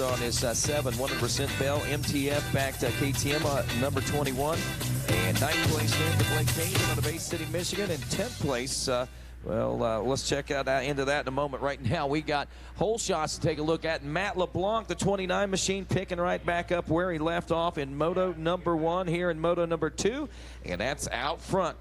on his 7, 100% Bell MTF back to KTM number 21. And 9th place in to Blake Hayes out of Bay City, Michigan. And 10th place, let's check out into that in a moment. Right now, we got whole shots to take a look at. Matt LeBlanc, the 29 machine, picking right back up where he left off in Moto number 1 here in Moto number 2. And that's out front.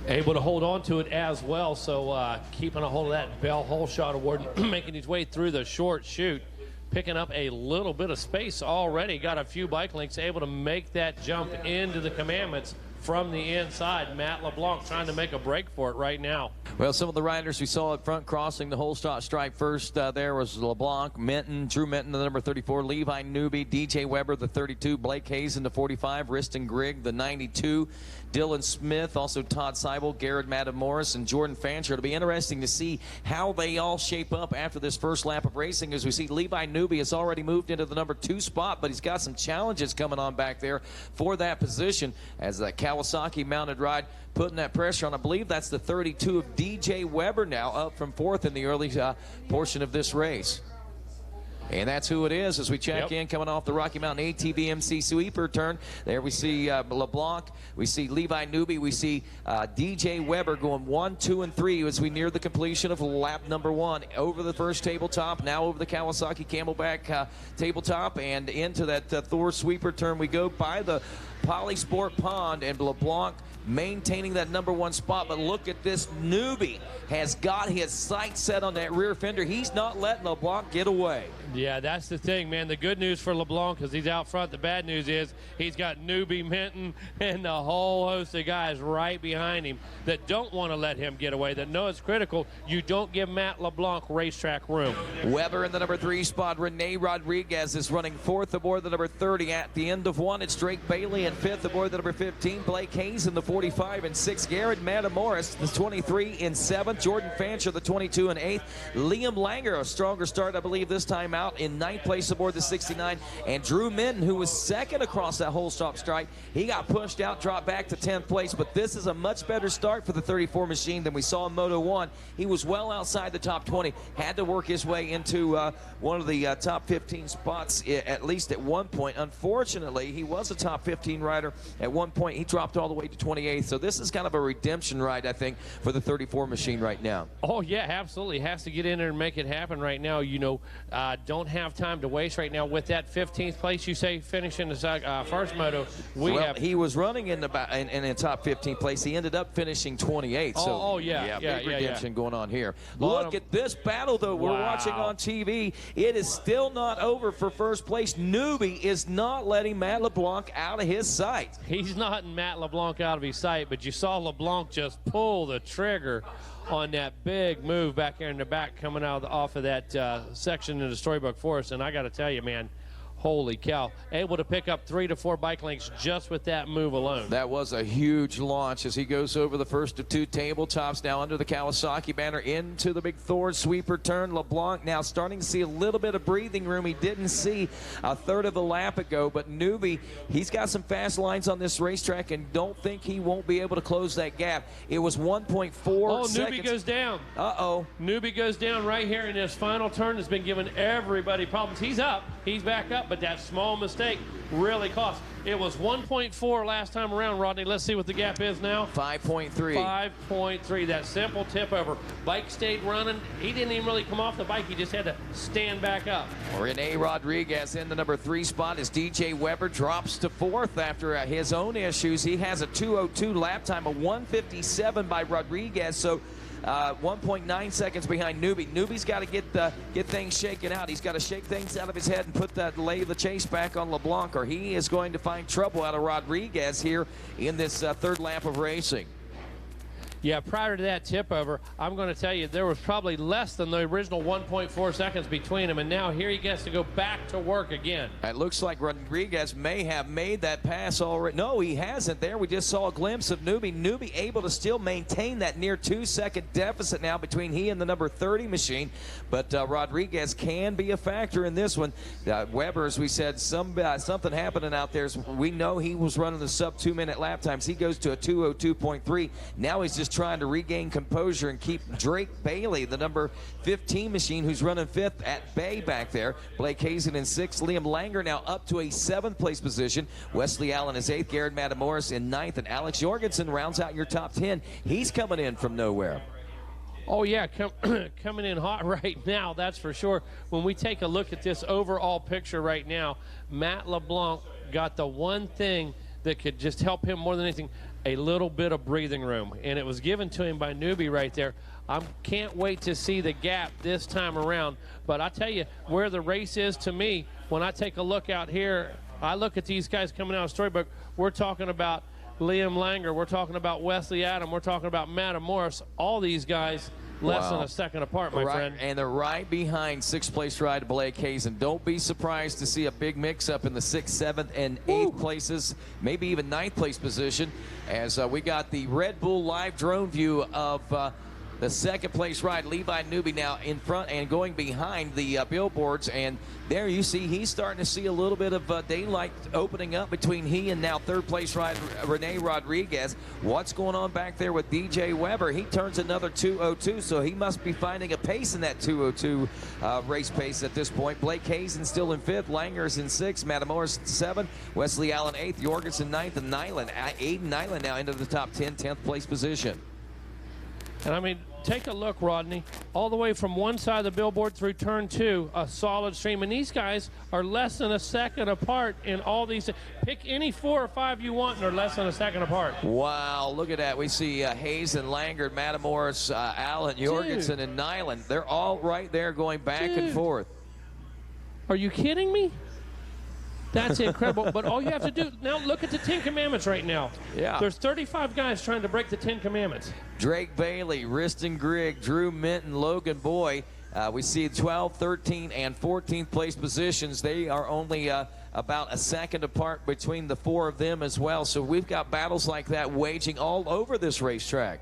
Able to hold on to it as well, so keeping a hold of that Bell Whole Shot Award, making his way through the short chute, picking up a little bit of space already. Got a few bike links, able to make that jump into the commandments from the inside. Matt LeBlanc trying to make a break for it right now. Well, some of the riders we saw up front crossing the whole shot stripe first there was LeBlanc, Minton, Drew Minton, the number 34, Levi Newby, DJ Weber, the 32, Blake Hayes in the 45, Riston Grigg, the 92, Dylan Smith, also Todd Seibel, Garrett Matamoros, and Jordan Fancher. It'll be interesting to see how they all shape up after this first lap of racing, as we see Levi Newby has already moved into the number 2 spot, but he's got some challenges coming on back there for that position as that Kawasaki mounted ride putting that pressure on. I believe that's the 32 of DJ Weber now, up from 4th in the early portion of this race. And that's who it is as we check in, coming off the Rocky Mountain ATV MC sweeper turn. There we see LeBlanc, we see Levi Newby, we see DJ Weber going 1, 2, and 3 as we near the completion of lap number 1. Over the first tabletop, now over the Kawasaki Camelback tabletop, and into that Thor sweeper turn we go by the Polysport Pond, and LeBlanc maintaining that number 1 spot. But look at this, Newby has got his sights set on that rear fender. He's not letting LeBlanc get away. Yeah, that's the thing, man. The good news for LeBlanc is he's out front. The bad news is he's got Newby, Minton, and the whole host of guys right behind him that don't want to let him get away, that know it's critical. You don't give Matt LeBlanc racetrack room. Weber in the number 3 spot. Rene Rodriguez is running 4th aboard the number 30. At the end of 1, it's Drake Bailey in 5th aboard the number 15. Blake Hayes in the 45 and 6. Garrett Matamoros, the 23 in 7th. Jordan Fancher, the 22 and 8th. Liam Langer, a stronger start, I believe, this time out in 9th place aboard the 69. And Drew Minton, who was 2nd across that whole stop stripe, he got pushed out, dropped back to 10th place. But this is a much better start for the 34 machine than we saw in Moto 1. He was well outside the top 20, had to work his way into one of the top 15 spots, at least at one point. Unfortunately, he was a top 15 rider at one point. He dropped all the way to 28th. So this is kind of a redemption ride, I think, for the 34 machine right now. Oh, yeah, absolutely. Has to get in there and make it happen right now. You know, don't have time to waste right now with that 15th place, you say, finishing the first moto. He was running in the top 15 place. He ended up finishing 28th. So big redemption going on here. Look at this battle, though, we're watching on TV. It is still not over for first place. Newby is not letting Matt LeBlanc out of his sight. He's not letting Matt LeBlanc out of his sight, but you saw LeBlanc just pull the trigger on that big move back there in the back, coming out off of that section in the Storybook Forest. And I got to tell you, man, holy cow, able to pick up 3 to 4 bike links just with that move alone. That was a huge launch as he goes over the first of 2 tabletops, now under the Kawasaki banner into the big Thor sweeper turn. LeBlanc now starting to see a little bit of breathing room he didn't see a third of a lap ago, but Newby, he's got some fast lines on this racetrack and don't think he won't be able to close that gap. It was 1.4 seconds. Newby goes down. Newby goes down right here in this final turn. Has been giving everybody problems. He's up, he's back up, but that small mistake really cost. It was 1.4 last time around, Rodney. Let's see what the gap is now. 5.3. 5.3. That simple tip over. Bike stayed running. He didn't even really come off the bike. He just had to stand back up. Rene Rodriguez in the number 3 spot as DJ Weber drops to 4th after his own issues. He has a 2:02 lap time, a 1:57 by Rodriguez. So 1.9 seconds behind Newby. Newby's got to get things shaken out. He's got to shake things out of his head and lay the chase back on LeBlanc, or he is going to find trouble out of Rodriguez here in this third lap of racing. Yeah, prior to that tip over, I'm going to tell you there was probably less than the original 1.4 seconds between them, and now here he gets to go back to work again. It looks like Rodriguez may have made that pass already. No, he hasn't there. We just saw a glimpse of Newby. Newby able to still maintain that near 2-second deficit now between he and the number 30 machine, but Rodriguez can be a factor in this one. Weber, as we said, something happening out there. We know he was running the sub 2-minute lap times. He goes to a 2:02.3. Now he's just trying to regain composure and keep Drake Bailey, the number 15 machine, who's running 5th, at bay back there. Blake Hazen in 6th. Liam Langer now up to a 7th place position. Wesley Allen is 8th. Garrett Matamoros in 9th. And Alex Jorgensen rounds out your top 10. He's coming in from nowhere. Oh, yeah, coming in hot right now, that's for sure. When we take a look at this overall picture right now, Matt LeBlanc got the one thing that could just help him more than anything, a little bit of breathing room. And it was given to him by Newbie right there. I can't wait to see the gap this time around. But I tell you, where the race is to me, when I take a look out here, I look at these guys coming out of Storybook, we're talking about Liam Langer, we're talking about Wesley Adam, we're talking about Matamoros, all these guys less than a second apart, my friend. And they're right behind 6th place ride Blake Hazen. Don't be surprised to see a big mix-up in the 6th, 7th, and 8th places, maybe even 9th place position, as we got the Red Bull live drone view of the 2nd place ride. Levi Newby now in front and going behind the billboards, and there you see he's starting to see a little bit of daylight opening up between he and now 3rd place ride Rene Rodriguez. What's going on back there with DJ Weber? He turns another 2:02, so he must be finding a pace in that 2:02 race pace at this point. Blake Hazen still in 5th, Langer's in 6th, Matamoros 7th, Wesley Allen 8th, Jorgensen 9th, and Aiden Nyland now into the top 10, 10th place position. And I mean, take a look, Rodney, all the way from one side of the billboard through turn 2, a solid stream. And these guys are less than a second apart in all these. Pick any 4 or 5 you want, and they're less than a second apart. Wow, look at that. We see Hazen, Langer, Matamoros, Allen, Jorgensen, and Nyland. They're all right there going back and forth. Are you kidding me? That's incredible. But all you have to do, now look at the 10 Commandments right now. Yeah. There's 35 guys trying to break the 10 Commandments. Drake Bailey, Riston Grigg, Drew Minton, Logan Boy. We see 12, 13, and 14th place positions. They are only about a second apart between the 4 of them as well. So we've got battles like that waging all over this racetrack.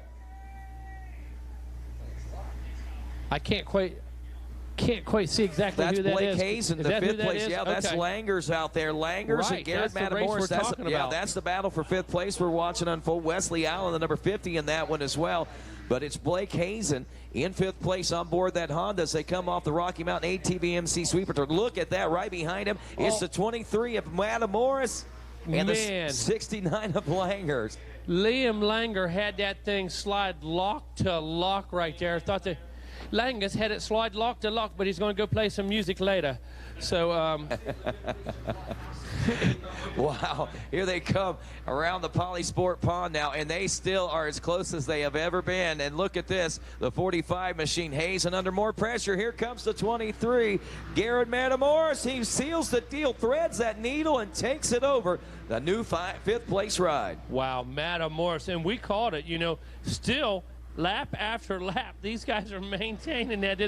I can't quite see exactly that's who that Blake is. Hazen, the 5th place. Yeah, that's Langer's out there. Langer's and Garrett Matamoros. That's the battle for 5th place we're watching unfold. Wesley Allen, the number 50 in that one as well. But it's Blake Hazen in 5th place on board that Honda as they come off the Rocky Mountain ATV MC sweeper. Look at that right behind him. It's the 23 of Matamoros and the 69 of Langer's. Liam Langer had that thing slide lock to lock right there. Thought that Langer's had it slide lock to lock, but he's going to go play some music later. So, wow, here they come around the Polysport Pond now, and they still are as close as they have ever been. And look at this, the 45 machine, Hazen under more pressure. Here comes the 23, Garrett Matamoros. He seals the deal, threads that needle, and takes it over. The new 5th place ride. Wow, Matamoros, and we called it, you know, still lap after lap, these guys are maintaining that.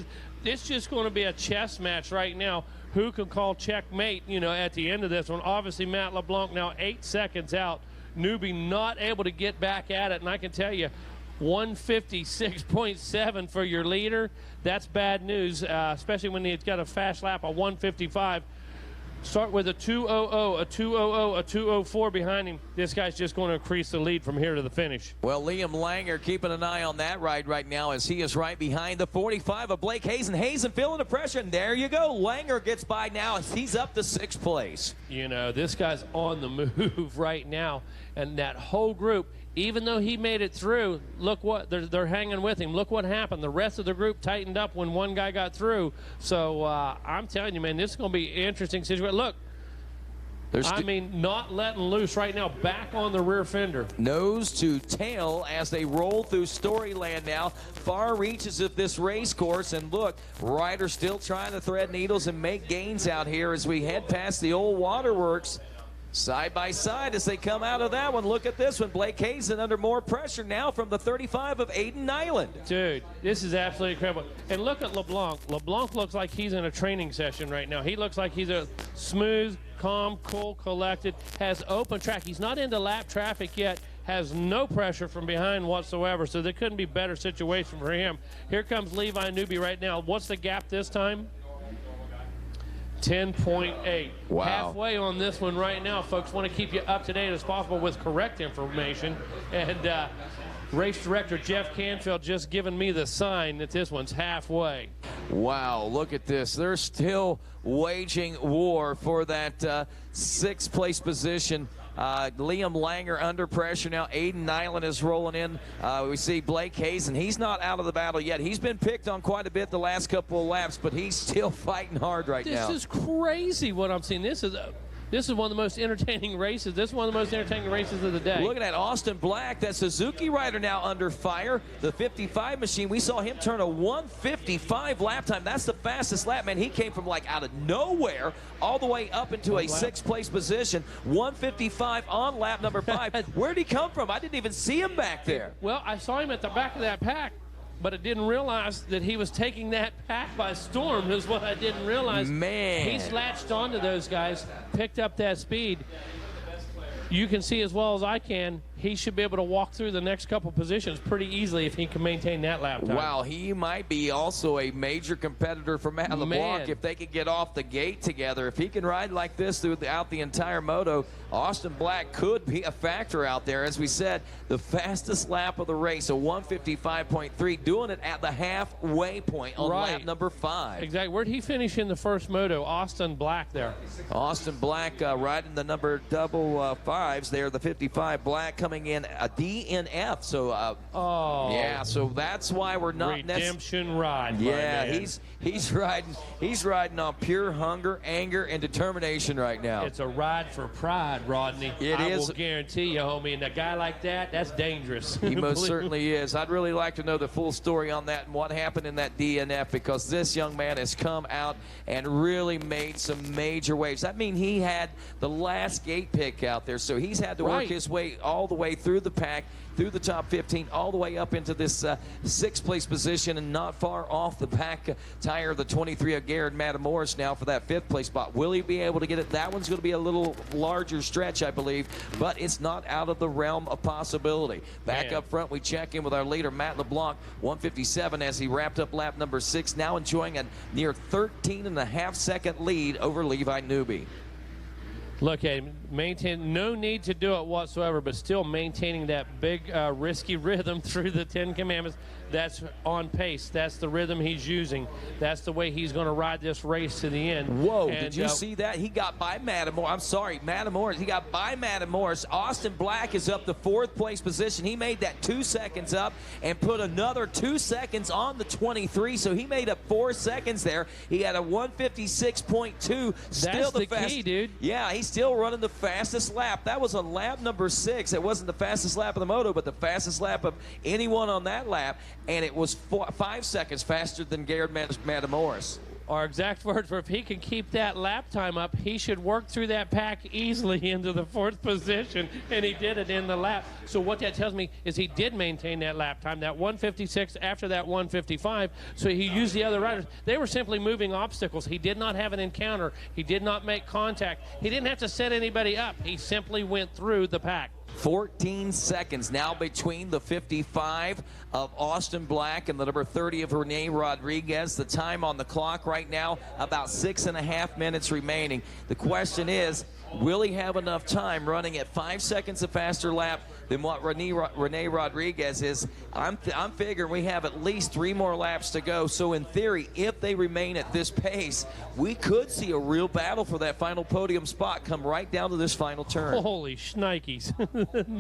It's just going to be a chess match right now. Who can call checkmate, you know, at the end of this one? Obviously, Matt LeBlanc now 8 seconds out. Newbie not able to get back at it, and I can tell you, 156.7 for your leader, that's bad news, especially when he's got a fast lap of 155. Start with a 2:00, a 2:00, a 2:04 behind him. This guy's just going to increase the lead from here to the finish. Well, Liam Langer keeping an eye on that ride right now as he is right behind the 45 of Blake Hazen. Hazen feeling the pressure, and there you go. Langer gets by now as he's up to 6th place. You know, this guy's on the move right now, and that whole group, even though he made it through, look what they're hanging with him. Look what happened. The rest of the group tightened up when one guy got through. So I'm telling you, man, this is going to be an interesting situation. Look, I mean, not letting loose right now, back on the rear fender. Nose to tail as they roll through Storyland now. Far reaches of this race course, and look, riders still trying to thread needles and make gains out here as we head past the old waterworks. Side by side as they come out of that one. Look at this one. Blake Hazen under more pressure now from the 35 of Aiden Nyland. Dude, this is absolutely incredible. And look at LeBlanc. LeBlanc looks like he's in a training session right now. He looks like he's a smooth, calm, cool, collected, has open track. He's not into lap traffic yet, has no pressure from behind whatsoever, so there couldn't be a better situation for him. Here comes Levi Newby right now. What's the gap this time? 10.8. Wow. Halfway on this one right now, folks. Want to keep you up to date as possible with correct information. And Race director Jeff Canfield just giving me the sign that this one's halfway. Wow, look at this. They're still waging war for that sixth place position. Liam Langer under pressure now. Aiden Nyland is rolling in. We see Blake Hayes, and he's not out of the battle yet. He's been picked on quite a bit the last couple of laps, but he's still fighting hard right now. This is crazy what I'm seeing. This is one of the most entertaining races. This is one of the most entertaining races of the day. Look at that, Austin Black, that Suzuki rider now under fire. The 55 machine, we saw him turn a 1:55 lap time. That's the fastest lap, man. He came from like out of nowhere all the way up into a sixth place position. 1:55 on lap number 5. Where'd he come from? I didn't even see him back there. Well, I saw him at the back of that pack, but I didn't realize that he was taking that pack by storm is what I didn't realize. Man. He's latched onto those guys, picked up that speed. You can see as well as I can, he should be able to walk through the next couple positions pretty easily if he can maintain that lap time. Wow, he might be also a major competitor for Matt LeBlanc if they could get off the gate together. If he can ride like this throughout the entire moto, Austin Black could be a factor out there. As we said, the fastest lap of the race, a 1:55.3, doing it at the halfway point on lap number 5. Exactly. Where'd he finish in the first moto? Austin Black there. Austin Black riding the number double fives there, the 55. Black coming in a DNF. So, yeah, so that's why we're not redemption ride. Yeah, he's riding on pure hunger, anger, and determination right now. It's a ride for pride, Rodney. I will guarantee you, homie. And a guy like that, that's dangerous. He most certainly is. I'd really like to know the full story on that and what happened in that DNF, because this young man has come out and really made some major waves. That means he had the last gate pick out there, so he's had to work his way all the way through the pack, through the top 15, all the way up into this sixth place position, and not far off the back tire of the 23 of Garrett Matamoros now for that fifth place spot. Will he be able to get it? That one's going to be a little larger stretch, I believe, but it's not out of the realm of possibility. Back up front, we check in with our leader, Matt LeBlanc, 1:57 as he wrapped up lap number 6, now enjoying a near 13.5-second lead over Levi Newby. Look at him, no need to do it whatsoever, but still maintaining that big risky rhythm through the 10 Commandments. That's on pace. That's the rhythm he's using. That's the way he's going to ride this race to the end. Whoa, and, did you see that? He got by Matamoros. I'm sorry, Matamoros. He got by Matamoros. Austin Black is up to 4th place position. He made that 2 seconds up and put another 2 seconds on the 23, so he made up 4 seconds there. He had a 1:56.2. Still the key, dude. Yeah, he's still running the fastest lap. That was on lap number 6. It wasn't the fastest lap of the moto, but the fastest lap of anyone on that lap. And it was 5 seconds faster than Garrett Matamoros. Our exact words were, if he can keep that lap time up, he should work through that pack easily into the 4th position, and he did it in the lap. So what that tells me is he did maintain that lap time, that 1:56 after that 1:55, so he used the other riders. They were simply moving obstacles. He did not have an encounter. He did not make contact. He didn't have to set anybody up. He simply went through the pack. 14 seconds now between the 55 of Austin Black and the number 30 of Rene Rodriguez. The time on the clock right now, about 6.5 minutes remaining. The question is, will he have enough time running at 5 seconds a faster lap than what Rene Rodriguez is? I'm figuring we have at least 3 more laps to go. So in theory, if they remain at this pace, we could see a real battle for that final podium spot come right down to this final turn. Holy shnikes.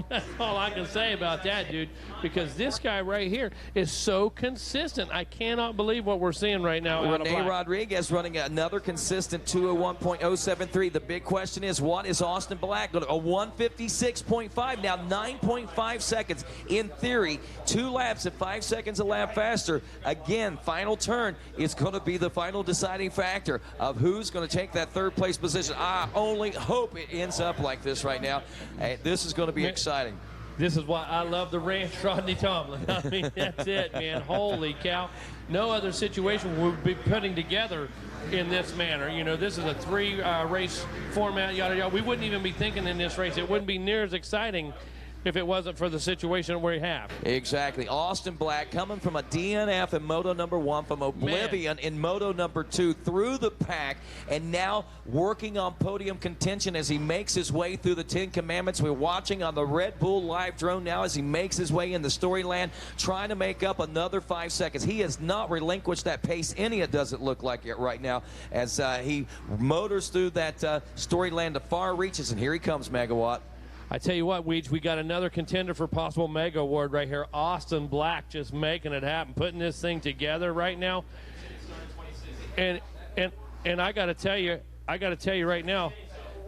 That's all I can say about that, dude, because this guy right here is so consistent. I cannot believe what we're seeing right now. Rene Rodriguez running another consistent 201.073. The big question is, what is Austin Black going to? A 1:56.5, now 9.5 seconds. In theory, 2 laps at 5 seconds a lap faster. Again, final turn is going to be the final deciding factor of who's going to take that 3rd place position. I only hope it ends up like this right now. Hey, this is going to be exciting. This is why I love the ranch, Rodney Tomlin. I mean, that's it, man. Holy cow. No other situation we would be putting together in this manner. You know, this is a 3 race format, yada, yada. We wouldn't even be thinking in this race. It wouldn't be near as exciting if it wasn't for the situation we have. Exactly. Austin Black coming from a DNF in Moto number 1, from oblivion in Moto number 2, through the pack, and now working on podium contention as he makes his way through the 10 Commandments. We're watching on the Red Bull live drone now as he makes his way in the Storyland, trying to make up another 5 seconds. He has not relinquished that pace any, it doesn't look like it right now, as he motors through that Storyland to far reaches, and here he comes, Megawatt. I tell you what, Weege, we got another contender for possible Mega Award right here. Austin Black just making it happen, putting this thing together right now. And I got to tell you right now,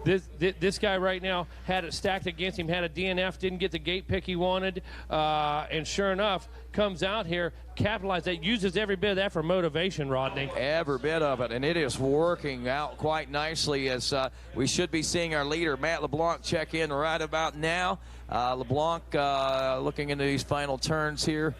this guy right now had it stacked against him, had a DNF, didn't get the gate pick he wanted, and sure enough, comes out here, capitalized that, uses every bit of that for motivation, Rodney. Every bit of it, and it is working out quite nicely, as we should be seeing our leader, Matt LeBlanc, check in right about now. LeBlanc looking into these final turns here.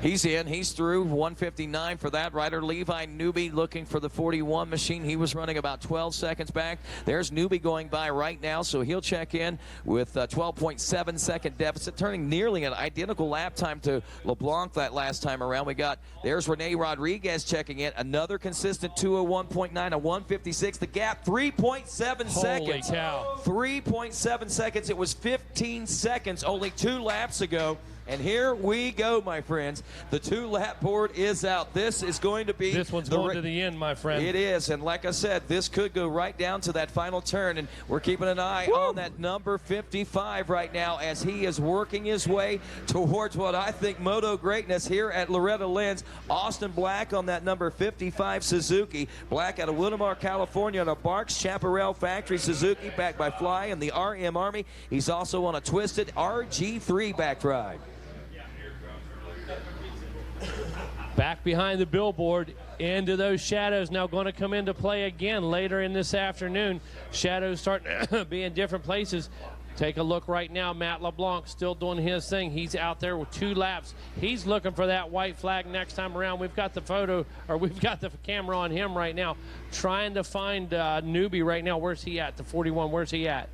He's in, he's through, 159 for that rider. Levi Newby looking for the 41 machine. He was running about 12 seconds back. There's Newby going by right now, so he'll check in with a 12.7 second deficit, turning nearly an identical lap time to LeBlanc that last time around. There's Rene Rodriguez checking in, another consistent 201.9, a 156. The gap, 3.7 seconds. Holy cow. 3.7 seconds. It was 15 seconds only 2 laps ago. And here we go, my friends. The 2-lap board is out. This is going to be... This one's going to the end, my friend. It is, and like I said, this could go right down to that final turn, and we're keeping an eye on that number 55 right now as he is working his way towards what I think Moto greatness here at Loretta Lynn's. Austin Black on that number 55 Suzuki. Black out of Willamar, California on a Barks Chaparral Factory Suzuki backed by Fly and the RM Army. He's also on a twisted RG3 backed ride. Back behind the billboard, into those shadows now going to come into play again later in this afternoon. Shadows starting to be in different places. Take a look right now. Matt LeBlanc still doing his thing. He's out there with 2 laps. He's looking for that white flag next time around. We've got the photo, or we've got the camera on him right now, trying to find Newby right now. Where's he at? The 41, where's he at?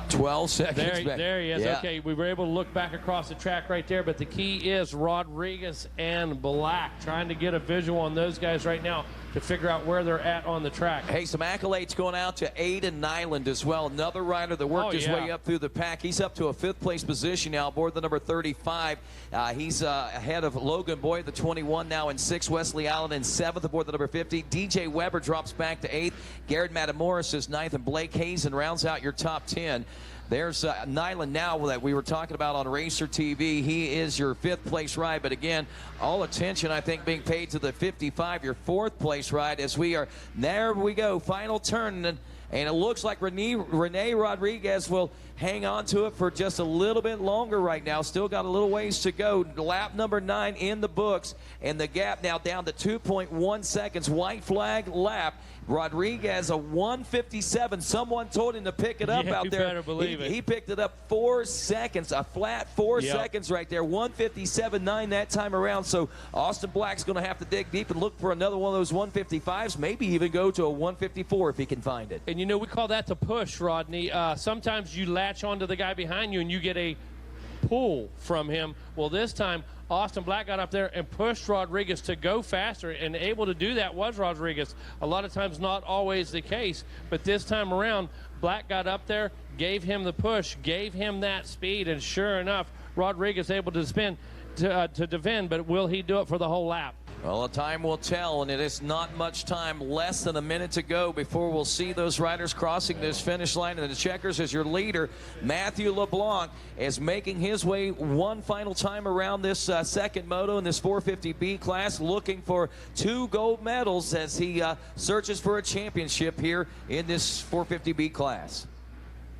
12 seconds back. There he is. Yeah. Okay, we were able to look back across the track right there, but the key is Rodriguez and Black, trying to get a visual on those guys right now to figure out where they're at on the track. Hey, some accolades going out to Aiden Nyland as well. Another rider that worked his way up through the pack. He's up to a 5th place position now aboard the number 35. He's ahead of Logan Boyd, the 21, now in 6th. Wesley Allen in 7th aboard the number 50. DJ Weber drops back to 8th. Garrett Matamoros is 9th, and Blake Hazen rounds out your top 10. There's Nyland now that we were talking about on Racer TV. He is your 5th place ride, but again, all attention I think being paid to the 55, your 4th place ride, as we are, there we go, final turn, and it looks like Rene Rodriguez will hang on to it for just a little bit longer right now. Still got a little ways to go. Lap number 9 in the books, and the gap now down to 2.1 seconds. White flag lap. Rodriguez a 157. Someone told him to pick it up out there. Better believe it. He picked it up 4 seconds, a flat 4 seconds right there. 157.9 that time around. So Austin Black's going to have to dig deep and look for another one of those 155s. Maybe even go to a 154 if he can find it. And you know, we call that the push, Rodney. Sometimes you latch onto the guy behind you and you get a pull from him. Well, this time Austin Black got up there and pushed Rodriguez to go faster, and able to do that was Rodriguez. A lot of times not always the case, but this time around Black got up there, gave him the push, gave him that speed, and sure enough Rodriguez able to spin to defend, but will he do it for the whole lap? Well, the time will tell, and it is not much time, less than a minute to go before we'll see those riders crossing this finish line. And the checkers, as your leader, Matthew LeBlanc, is making his way one final time around this second moto in this 450B class, looking for 2 gold medals as he searches for a championship here in this 450B class.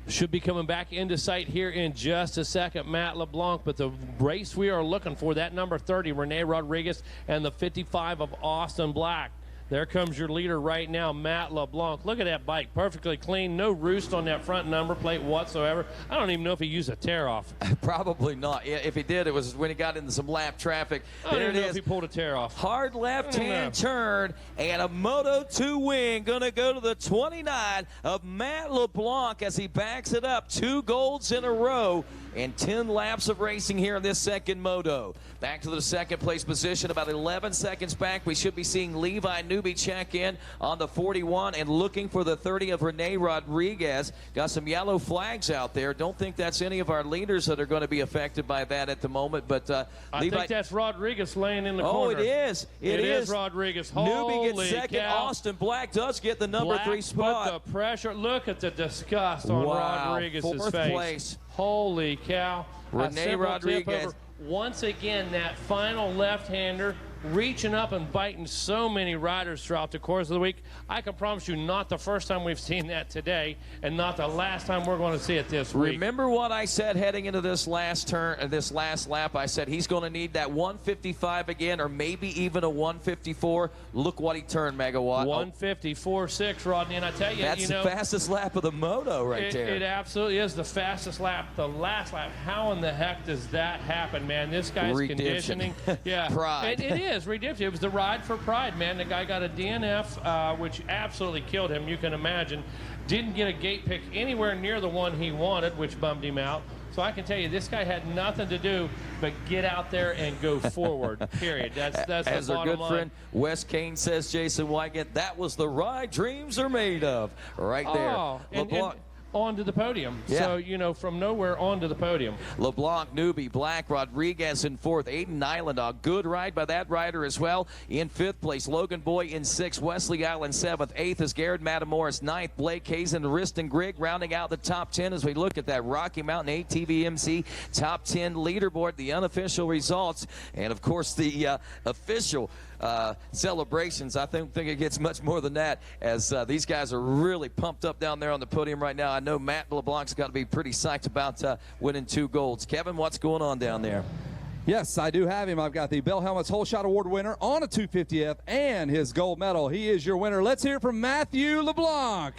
Should be coming back into sight here in just a second, Matt LeBlanc, but the race we are looking for, that number 30, Rene Rodriguez, and the 55 of Austin Black. There comes your leader right now, Matt LeBlanc. Look at that bike, perfectly clean, no roost on that front number plate whatsoever. I don't even know if he used a tear-off. Probably not. If he did, it was when he got into some lap traffic. I don't even know if he pulled a tear-off. Hard left-hand turn, and a Moto 2 win going to go to the 29 of Matt LeBlanc as he backs it up. 2 golds in a row and 10 laps of racing here in this second Moto. Back to the second place position, about 11 seconds back. We should be seeing Levi Newby check in on the 41 and looking for the 30 of Rene Rodriguez. Got some yellow flags out there. Don't think that's any of our leaders that are going to be affected by that at the moment. But I Levi, think that's Rodriguez laying in the corner. Oh, it is. It is Rodriguez. Newby gets second. Cow. Austin Black does get the number 3 spot. Put the pressure. Look at the disgust on Rodriguez's fourth face. Place. Holy cow. Rene Rodriguez. Once again, that final left-hander reaching up and biting so many riders throughout the course of the week. I can promise you, not the first time we've seen that today, and not the last time we're going to see it this week. Remember what I said heading into this last turn, this last lap? I said he's going to need that 155 again, or maybe even a 154. Look what he turned, Megawatt. 154.6, Rodney, and I tell you, that's the fastest lap of the Moto right there. It absolutely is the fastest lap. The last lap. How in the heck does that happen, man? This guy's conditioning. Yeah, pride. It is redemption. It was the ride for pride, man. The guy got a DNF, which absolutely killed him. You can imagine. Didn't get a gate pick anywhere near the one he wanted, which bummed him out. So I can tell you, this guy had nothing to do but get out there and go forward, period. That's As the our bottom good line. friend Wes Kane says, Jason Wygant, that was the ride dreams are made of. Right there. Oh, LeBlanc. onto the podium. Yeah. So, you know, from nowhere onto the podium. LeBlanc, Newby, Black, Rodriguez in 4th. Aiden Island, a good ride by that rider as well. In 5th place, Logan Boy in 6th. Wesley Island 7th. 8th is Garrett Matamoros. 9th, Blake Hayes and Riston Grigg rounding out the top 10 as we look at that Rocky Mountain ATVMC top 10 leaderboard, the unofficial results, and of course the official celebrations. I think it gets much more than that, as these guys are really pumped up down there on the podium right now. I know Matt LeBlanc's got to be pretty psyched about winning 2 golds. Kevin, what's going on down there? Yes, I do have him. I've got the Bell Helmets Whole Shot Award winner on a 250F and his gold medal. He is your winner. Let's hear from Matthew LeBlanc.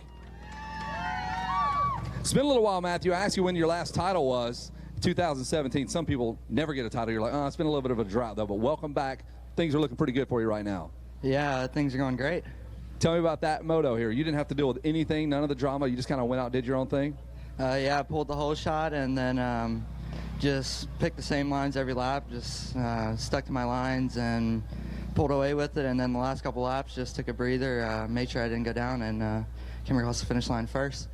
It's been a little while, Matthew. I asked you when your last title was. 2017. Some people never get a title. You're like, oh, it's been a little bit of a drought, though. But welcome back. Things are looking pretty good for you right now. Yeah, things are going great. Tell me about that moto here. You didn't have to deal with anything, none of the drama. You just kind of went out and did your own thing? Yeah, I pulled the whole shot and then just picked the same lines every lap, just stuck to my lines and pulled away with it. And then the last couple laps, just took a breather, made sure I didn't go down, and came across the finish line first.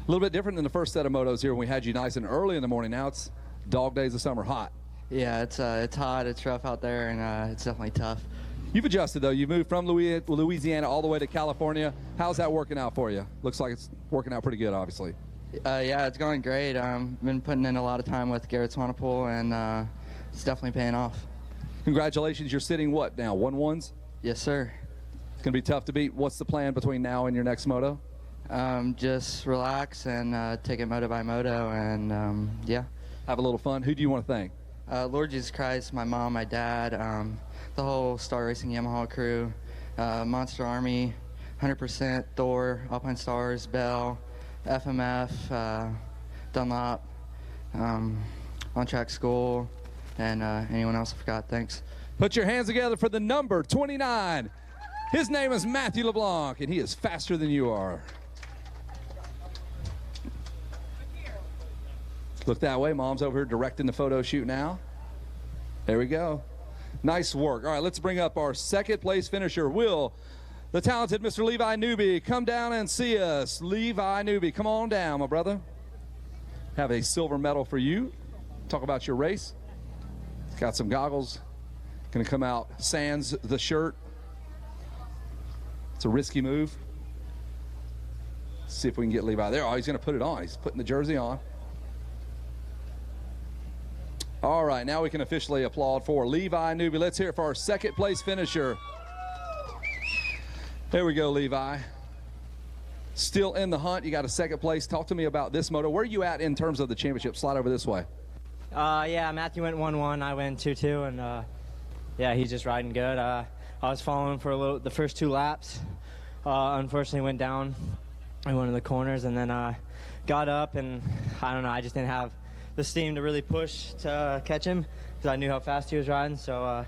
A little bit different than the first set of motos here when we had you nice and early in the morning. Now it's dog days of summer, hot. Yeah, it's hot, it's rough out there, and it's definitely tough. You've adjusted, though. You moved from Louisiana all the way to California. How's that working out for you? Looks like it's working out pretty good, obviously. Yeah, it's going great. Been putting in a lot of time with Garrett Swanepoel, and it's definitely paying off. Congratulations. You're sitting what now, 1-1s? Yes, sir. It's going to be tough to beat. What's the plan between now and your next moto? Just relax and take it moto by moto, and yeah. Have a little fun. Who do you want to thank? Lord Jesus Christ, my mom, my dad, the whole Star Racing Yamaha crew, Monster Army, 100%, Thor, Alpine Stars, Bell, FMF, Dunlop, On Track School, and anyone else I forgot. Thanks. Put your hands together for the number 29. His name is Matthew LeBlanc, and he is faster than you are. Look that way. Mom's over here directing the photo shoot now. There we go. Nice work. All right, let's bring up our second place finisher. Will the talented Mr. Levi Newby come down and see us? Levi Newby, come on down, my brother. Have a silver medal for you. Talk about your race. Got some goggles. Going to come out sans the shirt. It's a risky move. Let's see if we can get Levi there. Oh, he's going to put it on. He's putting the jersey on. All right, now we can officially applaud for Levi Newby. Let's hear it for our second place finisher. There we go, Levi. Still in the hunt. You got a second place. Talk to me about this moto. Where are you at in terms of the championship? Slide over this way. Yeah, Matthew went 1-1. I went 2-2, and yeah, he's just riding good. I was following for the first 2 laps. Unfortunately, went down in one of the corners, and then got up, and I don't know, I just didn't have the steam to really push to catch him because I knew how fast he was riding. So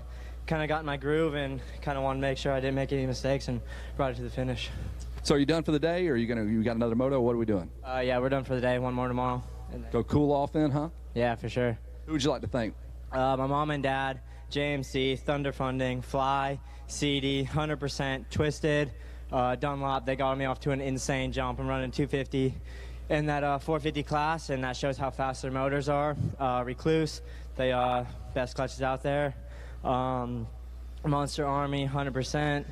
kind of got in my groove and kind of wanted to make sure I didn't make any mistakes and brought it to the finish. So are you done for the day, or you got another moto? What are we doing? Yeah, we're done for the day. One more tomorrow. And then, Go cool off then, huh? yeah, for sure. Who would you like to thank? My mom and dad, JMC, Thunder Funding, Fly, CD, 100%, Twisted, Dunlop. They got me off to an insane jump. I'm running 250 in that 450 class, and that shows how fast their motors are. Recluse, the best clutches out there. Monster Army, 100%.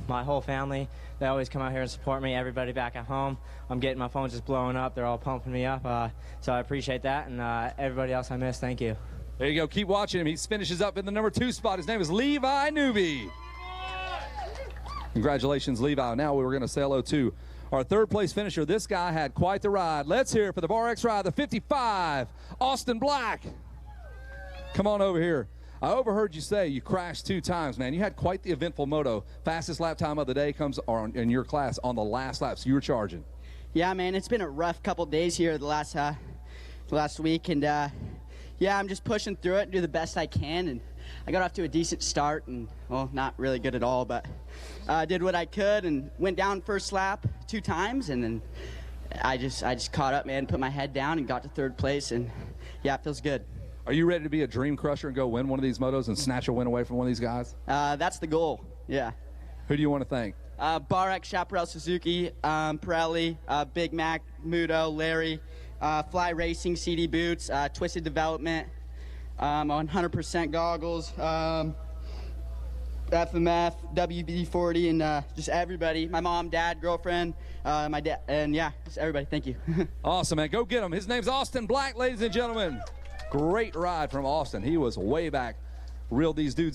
My whole family, they always come out here and support me. Everybody back at home, I'm getting my phone just blowing up. They're all pumping me up, so I appreciate that. And everybody else I missed, thank you. There you go. Keep watching him. He finishes up in the number 2 spot. His name is Levi Newby. Congratulations, Levi. Now we're going to say hello to our 3rd place finisher. This guy had quite the ride. Let's hear it for the Bar X ride, the 55, Austin Black. Come on over here. I overheard you say you crashed 2 times, man. You had quite the eventful moto. Fastest lap time of the day comes in your class on the last lap, so you were charging. Yeah, man, it's been a rough couple days here the last week, and yeah, I'm just pushing through it and do the best I can, and I got off to a decent start, and well, not really good at all, but did what I could and went down first lap 2 times, and then I just caught up, man, put my head down and got to 3rd place, and yeah, it feels good. Are you ready to be a dream crusher and go win one of these motos and snatch a win away from one of these guys? That's the goal, yeah. Who do you want to thank? Bar X, Chaparral Suzuki, Pirelli, Big Mac, Moto, Larry, Fly Racing, CD Boots, Twisted Development, 100% goggles, FMF, WD-40, and just everybody. My mom, dad, girlfriend, my dad, and yeah, just everybody. Thank you. Awesome, man. Go get him. His name's Austin Black, ladies and gentlemen. Great ride from Austin. He was way back. Reeled these dudes